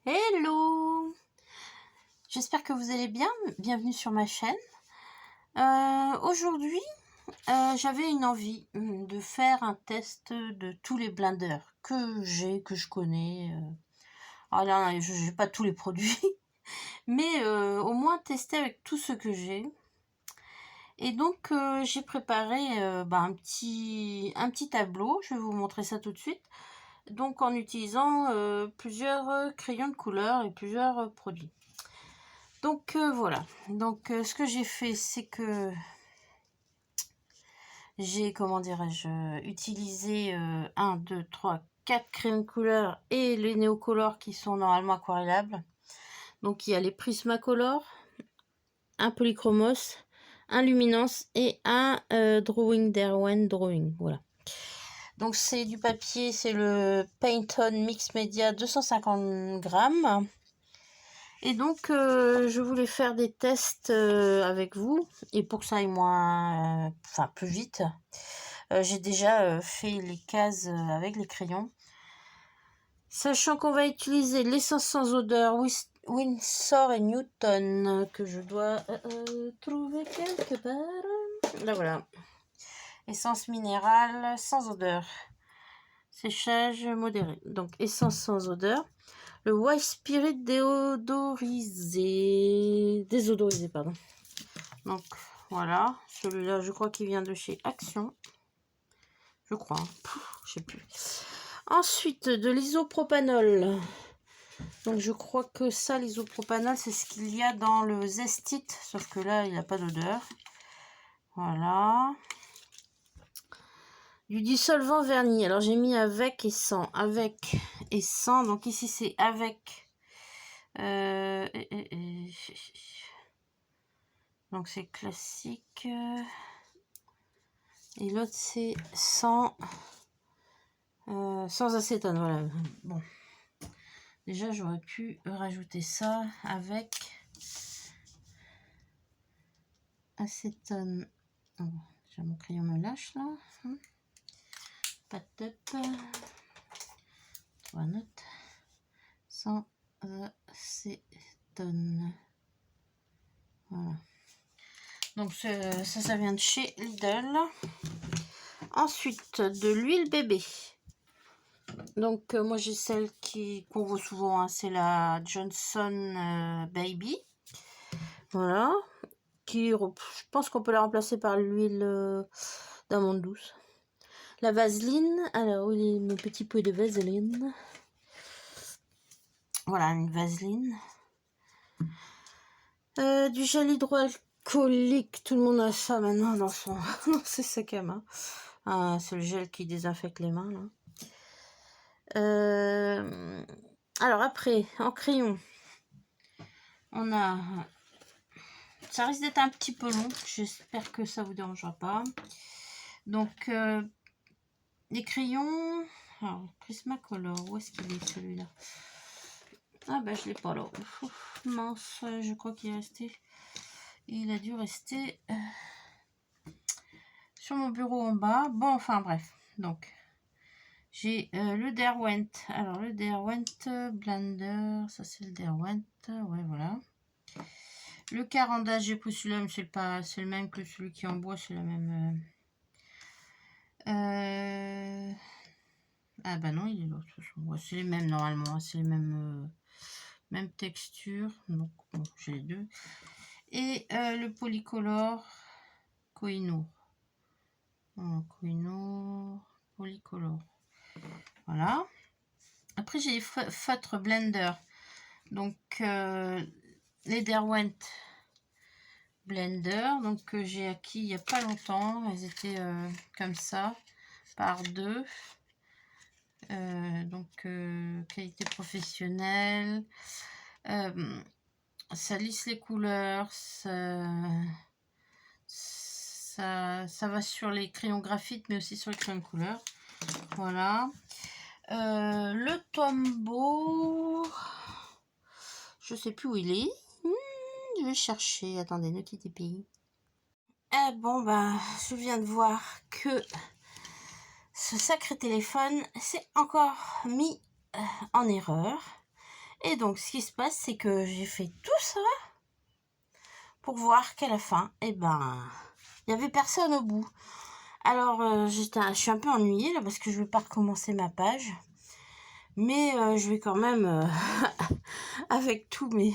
Hello! J'espère que vous allez bien. Bienvenue sur ma chaîne. Aujourd'hui, j'avais une envie de faire un test de tous les blenders que je connais. Alors là, je n'ai pas tous les produits, mais au moins tester avec tout ce que j'ai. Et donc, j'ai préparé un petit tableau. Je vais vous montrer ça tout de suite. Donc, en utilisant plusieurs crayons de couleur et plusieurs produits. Donc voilà, donc ce que j'ai fait, c'est que j'ai, comment dirais-je, utilisé 1, 2, 3, 4 crayons de couleur et les néocolores qui sont normalement aquarellables. Donc il y a les Prismacolor, un Polychromos, un Luminance et un Drawing Derwent Drawing, voilà. Donc c'est du papier, c'est le Paint On Mix Media 250 grammes. Et donc, je voulais faire des tests avec vous. Et pour que ça aille moins, plus vite, j'ai déjà fait les cases avec les crayons. Sachant qu'on va utiliser l'essence sans odeur Winsor et Newton, que je dois trouver quelque part. Là, voilà. Essence minérale sans odeur. Séchage modéré. Donc, essence sans odeur. Le White Spirit désodorisé, pardon. Donc, voilà. Celui-là, je crois qu'il vient de chez Action. Je crois. Je sais plus. Ensuite, de l'isopropanol. Donc, je crois que ça, l'isopropanol, c'est ce qu'il y a dans le Zestit. Sauf que là, il n'a pas d'odeur. Voilà. Du dissolvant vernis. Alors, j'ai mis avec et sans. Avec et sans. Donc, ici, c'est avec. Donc c'est classique. Et l'autre c'est sans acétone. Voilà. Bon. Déjà j'aurais pu rajouter ça avec acétone. Oh, déjà mon crayon me lâche là. Pas de top. 3 notes. Sans acétone. Voilà. Donc ça vient de chez Lidl. Ensuite, de l'huile bébé. Donc, moi, j'ai celle qu'on voit souvent, hein, c'est la Johnson Baby. Voilà. Je pense qu'on peut la remplacer par l'huile d'amande douce. La vaseline. Alors, où est mes petits pots de vaseline? Voilà, une vaseline. Du gel hydroalcoolique. Tout le monde a ça maintenant dans son ses sacs à main. Ah, c'est le gel qui désinfecte les mains, là. Alors après, en crayon, on a... Ça risque d'être un petit peu long. J'espère que ça vous dérangera pas. Donc, les crayons... Alors, Prismacolor, où est-ce qu'il est celui-là? Ah bah je l'ai pas là. Ouf, mince, je crois qu'il est resté... Il a dû rester sur mon bureau en bas. Bon, enfin bref. Donc, j'ai le Derwent. Alors, le Derwent Blender, ça c'est le Derwent. Ouais, voilà. Le Caran d'âge Epousulum, c'est le même que celui qui est en bois, c'est la même. Ah bah non, il est là. Ouais, c'est les mêmes normalement, c'est les mêmes, même texture. Donc bon, j'ai les deux. Et le Polycolor Kohinoor. Kohinoor, Polycolor. Voilà. Après, j'ai les feutres Blender. Donc, les Derwent Blender. Donc, j'ai acquis il n'y a pas longtemps. Elles étaient comme ça, par deux. Donc, qualité professionnelle. Ça lisse les couleurs. Ça va sur les crayons graphite, mais aussi sur les crayons de couleur. Voilà. Le Tombow, je sais plus où il est. Je vais chercher. Attendez, ne quittez pas. Bon, je viens de voir que ce sacré téléphone s'est encore mis en erreur. Et donc, ce qui se passe, c'est que j'ai fait tout ça pour voir qu'à la fin, eh ben, il n'y avait personne au bout. Alors, je suis un peu ennuyée là parce que je ne vais pas recommencer ma page. Mais je vais quand même, avec tous mes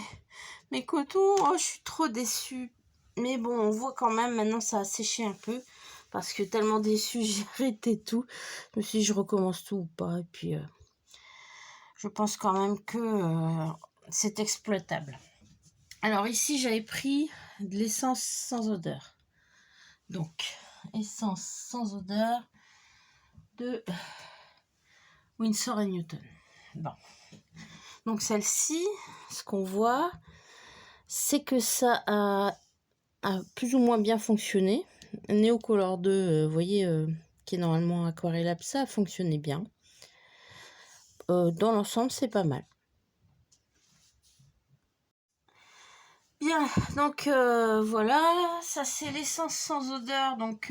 cotons, oh, je suis trop déçue. Mais bon, on voit quand même, maintenant ça a séché un peu. Parce que tellement déçue, j'ai arrêté tout. Je me suis dit, je recommence tout ou pas. Et puis, je pense quand même que c'est exploitable. Alors ici, j'avais pris de l'essence sans odeur. Donc, essence sans odeur de Winsor & Newton. Bon. Donc celle-ci, ce qu'on voit, c'est que ça a plus ou moins bien fonctionné. Neocolor 2, vous voyez, qui est normalement aquarellable, ça a fonctionné bien. Dans l'ensemble, c'est pas mal. Bien, donc voilà, ça c'est l'essence sans odeur donc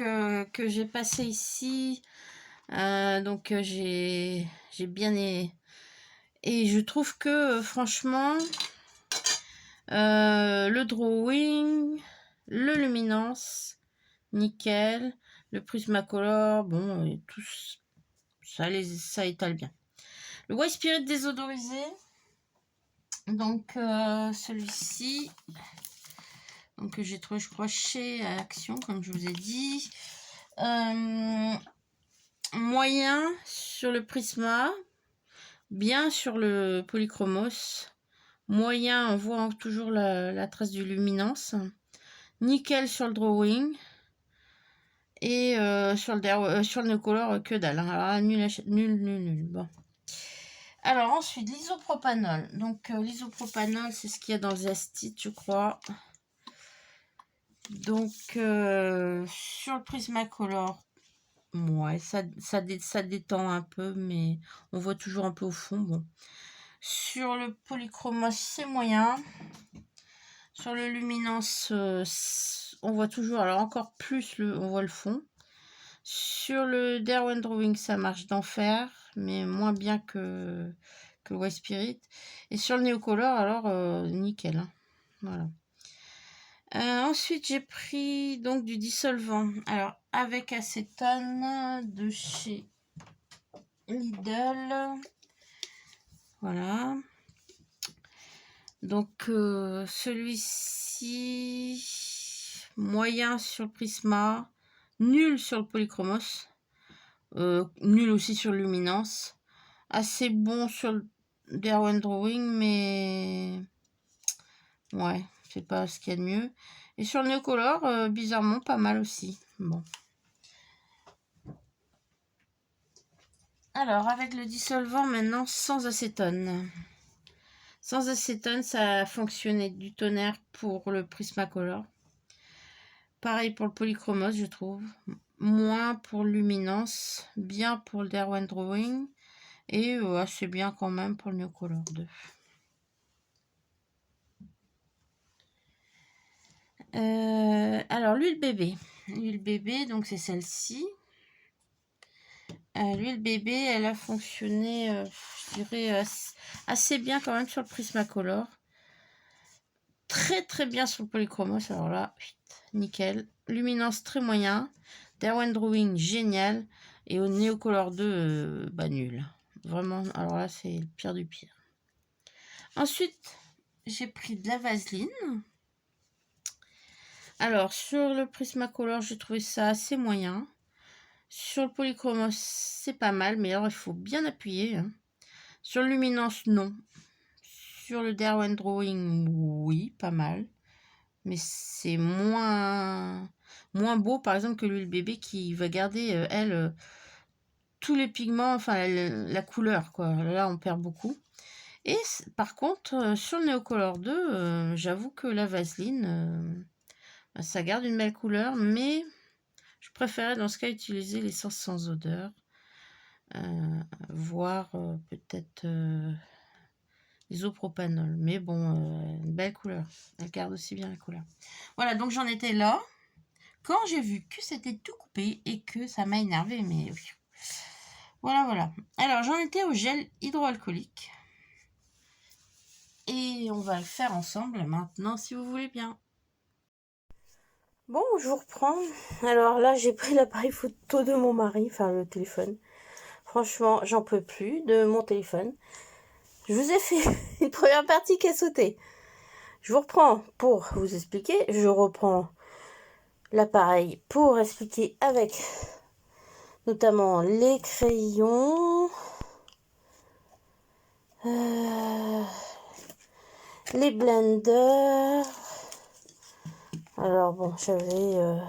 que j'ai passé ici. Donc j'ai bien et je trouve que franchement le drawing, le luminance, nickel, le Prismacolor, bon, tous ça étale bien. Le White Spirit désodorisé, donc celui-ci, donc que j'ai trouvé, je crois, chez Action, comme je vous ai dit. Moyen sur le Prisma, bien sur le Polychromos. Moyen, on voit toujours la trace du luminance. Nickel sur le drawing. Et sur le Neocolor, que dalle. Alors, nul. Bon. Alors ensuite, l'isopropanol. Donc l'isopropanol, c'est ce qu'il y a dans le Zastite, je crois. Donc sur le Prismacolor, ouais, ça détend un peu, mais on voit toujours un peu au fond. Bon. Sur le Polychromos, c'est moyen. Sur le luminance, on voit toujours, alors encore plus, on voit le fond. Sur le Derwent Drawing, ça marche d'enfer, mais moins bien que le White Spirit. Et sur le Neocolor, alors nickel. Hein. Voilà. Ensuite, j'ai pris donc du dissolvant. Alors, avec acétone de chez Lidl. Voilà. Donc, celui-ci, moyen sur le Prisma, nul sur le Polychromos, nul aussi sur le Luminance, assez bon sur le Derwent Drawing, mais ouais, c'est pas ce qu'il y a de mieux. Et sur le Neocolor, bizarrement, pas mal aussi. Bon. Alors, avec le dissolvant maintenant, sans acétone. Sans acétone, ça a fonctionné du tonnerre pour le Prismacolor. Pareil pour le Polychromos, je trouve. Moins pour le Luminance, bien pour le Derwent Drawing. Et assez bien quand même pour le Neocolor 2. Alors, l'huile bébé. L'huile bébé, donc c'est celle-ci. L'huile bébé, elle a fonctionné, je dirais, assez bien quand même sur le Prismacolor. Très très bien sur le Polychromos. Alors là, nickel. Luminance très moyen. Derwent Drawing génial. Et au Neocolor 2, bah nul. Vraiment, alors là, c'est le pire du pire. Ensuite, j'ai pris de la vaseline. Alors, sur le Prismacolor, j'ai trouvé ça assez moyen. Sur le Polychromos, c'est pas mal, mais alors il faut bien appuyer. Hein. Sur le Luminance, non. Sur le Derwent Drawing, oui, pas mal. Mais c'est moins beau, par exemple, que l'huile bébé qui va garder, elle, tous les pigments, enfin, la couleur, quoi. Là, on perd beaucoup. Et par contre, sur le Neocolor 2, j'avoue que la vaseline, ça garde une belle couleur, mais je préférais dans ce cas utiliser l'essence sans odeur, voire peut-être isopropanol. Mais bon, une belle couleur. Elle garde aussi bien la couleur. Voilà, donc j'en étais là. Quand j'ai vu que c'était tout coupé et que ça m'a énervé, mais voilà. Alors, j'en étais au gel hydroalcoolique. et on va le faire ensemble maintenant si vous voulez bien. Bon, je vous reprends. Alors là, j'ai pris l'appareil photo de mon mari, enfin le téléphone. Franchement, j'en peux plus de mon téléphone. Je vous ai fait une première partie qui a sauté. Je vous reprends pour vous expliquer. Je reprends l'appareil pour expliquer avec notamment les crayons, les blenders. Alors bon, j'avais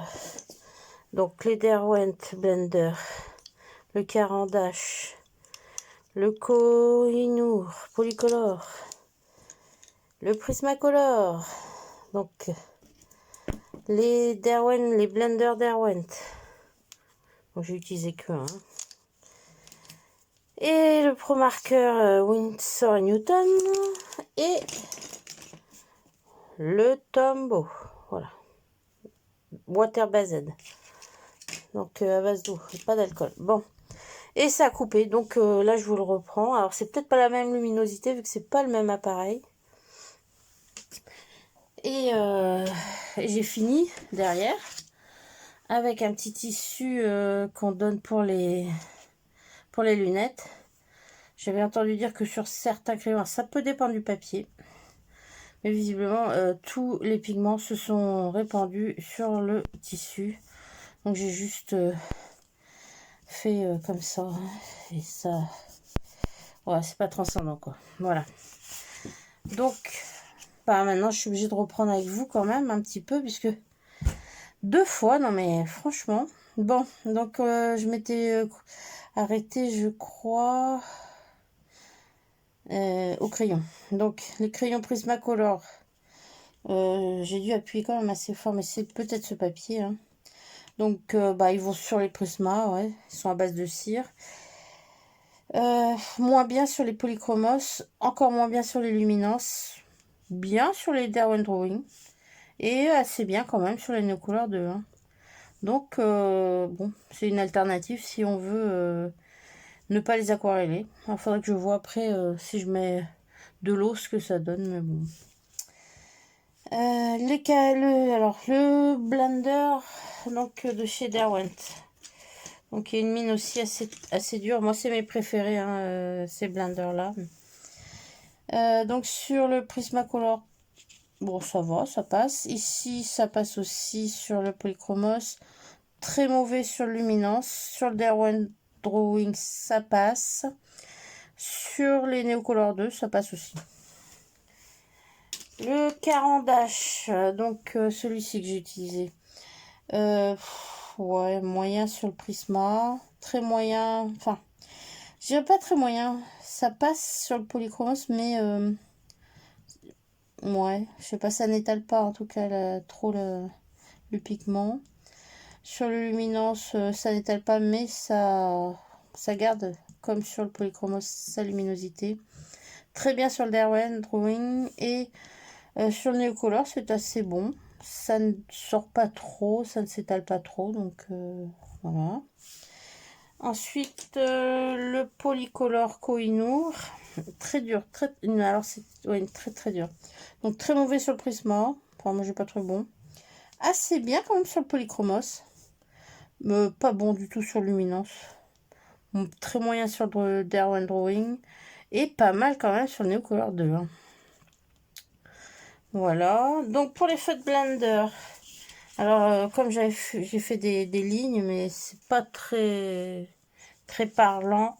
donc les Derwent Blender, le Caran d'Ache, le Koh-i-Noor Polycolor, le Prismacolor, donc les Derwent, les Blender Derwent. Donc j'ai utilisé que un. Et le Pro Marker Winsor & Newton et le Tombow. Voilà. Water based. Donc à base d'eau, pas d'alcool. Bon. Et ça a coupé. Donc là je vous le reprends. Alors c'est peut-être pas la même luminosité vu que c'est pas le même appareil. Et j'ai fini derrière avec un petit tissu qu'on donne pour les lunettes. J'avais entendu dire que sur certains crayons, ça peut dépendre du papier. Mais visiblement, tous les pigments se sont répandus sur le tissu. Donc j'ai juste fait comme ça. Et ça... Ouais, c'est pas transcendant quoi. Voilà. Donc, bah, maintenant je suis obligée de reprendre avec vous quand même un petit peu. Puisque 2 fois, non mais franchement. Bon, donc je m'étais arrêtée, je crois... au crayon. Donc les crayons Prismacolor, j'ai dû appuyer quand même assez fort, mais c'est peut-être ce papier. Hein. Donc bah, ils vont sur les Prisma, ouais, ils sont à base de cire. Moins bien sur les Polychromos, encore moins bien sur les Luminance, bien sur les Derwent Drawing, et assez bien quand même sur les Neocolor 2. Hein. Donc bon, c'est une alternative si on veut ne pas les aquareller. Il faudrait que je vois après si je mets de l'eau ce que ça donne, mais bon. Alors le blender donc de chez Derwent. Donc il y a une mine aussi assez dure. Moi c'est mes préférés hein, ces blenders là. Donc sur le Prismacolor, bon ça va, ça passe. Ici ça passe aussi sur le Polychromos. Très mauvais sur le Luminance. Sur le Derwent Drawing ça passe. Sur les Neocolor 2 ça passe aussi. Le Caran d'Ache, donc celui-ci que j'ai utilisé. Ouais, moyen sur le Prisma. Très moyen. Enfin, je dirais pas très moyen. Ça passe sur le Polychromos, mais ouais, je sais pas, ça n'étale pas en tout cas trop le pigment. Sur le Luminance, ça n'étale pas, mais ça garde, comme sur le Polychromos, sa luminosité. Très bien sur le Derwent Drawing et sur le Neocolor, c'est assez bon. Ça ne sort pas trop, ça ne s'étale pas trop, donc voilà. Ensuite, le Polycolor Koh-i-Noor, très dur, alors c'est ouais, très dur. Donc très mauvais sur le Prisma, enfin moi j'ai pas très bon. Assez bien quand même sur le Polychromos, mais pas bon du tout sur Luminance. Très moyen sur le Derwent Drawing et pas mal quand même sur le Neocolor 2. Hein. Voilà, donc pour les feux de blender, alors comme j'ai fait des lignes, mais c'est pas très parlant.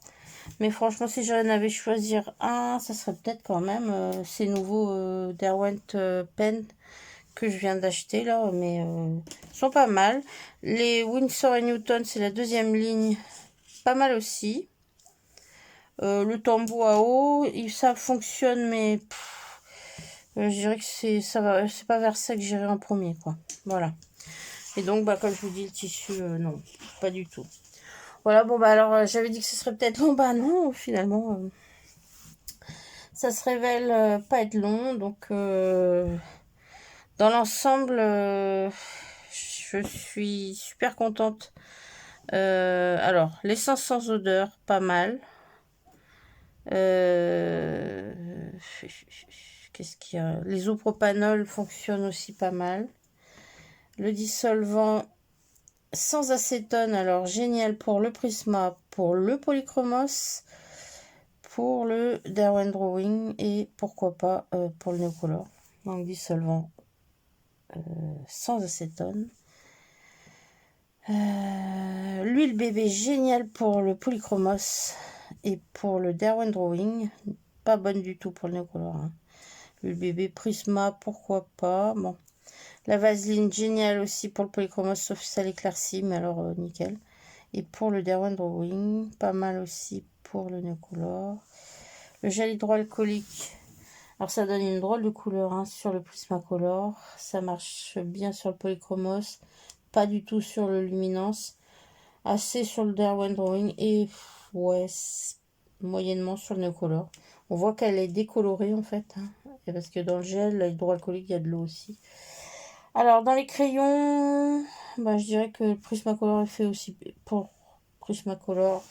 Mais franchement, si j'en avais choisir un, ça serait peut-être quand même ces nouveaux Derwent Pen que je viens d'acheter là, mais ils sont pas mal. Les Winsor & Newton, c'est la deuxième ligne, pas mal aussi. Le Tombow à eau, ça fonctionne, mais je dirais que c'est pas vers ça que j'irai en premier, quoi. Voilà. Et donc, bah, comme je vous dis, le tissu, non, pas du tout. Voilà, bon, bah, alors, j'avais dit que ce serait peut-être long, bah, non, finalement, ça se révèle pas être long, donc, dans l'ensemble, je suis super contente. Alors, l'essence sans odeur, pas mal. Qu'est-ce qu'il y a? Les isopropanol fonctionnent aussi pas mal. Le dissolvant sans acétone, alors génial pour le Prisma, pour le Polychromos, pour le Derwent Drawing et pourquoi pas pour le Neocolor. Donc dissolvant sans acétone. L'huile bébé génial pour le Polychromos et pour le Derwent Drawing. Pas bonne du tout pour le Neocolor. Hein. L'huile bébé Prisma, pourquoi pas. Bon. La vaseline géniale aussi pour le Polychromos, sauf si ça l'éclaircit, mais alors nickel. Et pour le Derwent Drawing, pas mal aussi pour le Neocolor. Le gel hydroalcoolique. Alors ça donne une drôle de couleur hein, sur le Prismacolor. Ça marche bien sur le Polychromos. Pas du tout sur le Luminance. Assez sur le Derwent Drawing. Et ouais, moyennement sur le Neocolor. On voit qu'elle est décolorée en fait. Hein, et parce que dans le gel hydroalcoolique, il y a de l'eau aussi. Alors dans les crayons, bah, je dirais que le Prismacolor est fait aussi pour Prismacolor.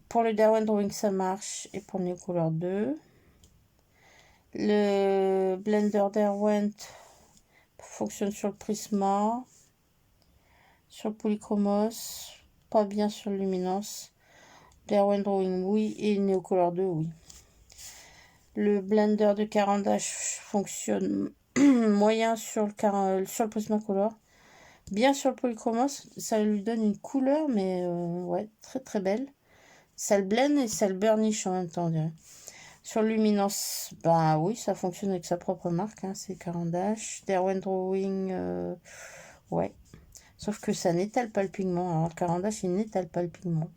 Pour le Derwent Drawing ça marche. Et pour le Neocolor 2. Le blender Derwent fonctionne sur le Prisma, sur le Polychromos, pas bien sur le Luminance. Derwent Drawing oui et Neocolor 2 oui. Le blender de Carandash fonctionne moyen sur le Prismacolor, bien sur le Polychromos. Ça lui donne une couleur mais ouais très très belle. Ça le blende et ça le burnish en même temps on dirait. Sur Luminance, bah oui, ça fonctionne avec sa propre marque, hein, c'est Carandash. Derwent Drawing, ouais. Sauf que ça n'étale pas le pigment. Alors, Carandash, il n'étale pas le pigment.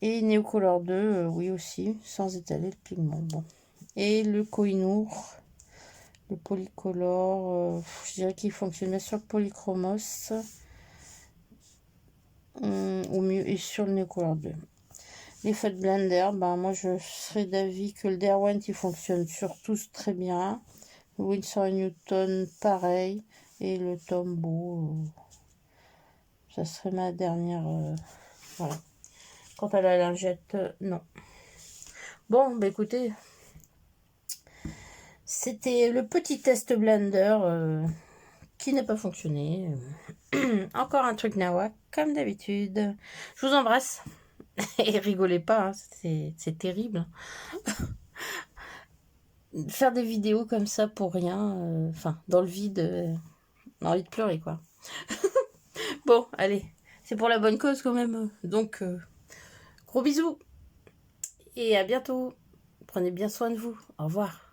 Et Neocolor 2, oui aussi, sans étaler le pigment. Bon. Et le Kohinoor, le Polycolor, je dirais qu'il fonctionne bien sur le Polychromos. Ou mieux, et sur le Neocolor 2. L'effet de blender, ben moi je serais d'avis que le Derwent il fonctionne sur tous très bien. Le Winsor & Newton pareil. Et le Tombow, ça serait ma dernière. Voilà. Quant à la lingette, non. Bon, bah écoutez, c'était le petit test blender qui n'a pas fonctionné. Encore un truc Nawa, comme d'habitude. Je vous embrasse. Et rigolez pas, hein, c'est terrible. Faire des vidéos comme ça pour rien, enfin, dans le vide, on a envie de pleurer, quoi. Bon, allez, c'est pour la bonne cause quand même. Donc, gros bisous. Et à bientôt. Prenez bien soin de vous. Au revoir.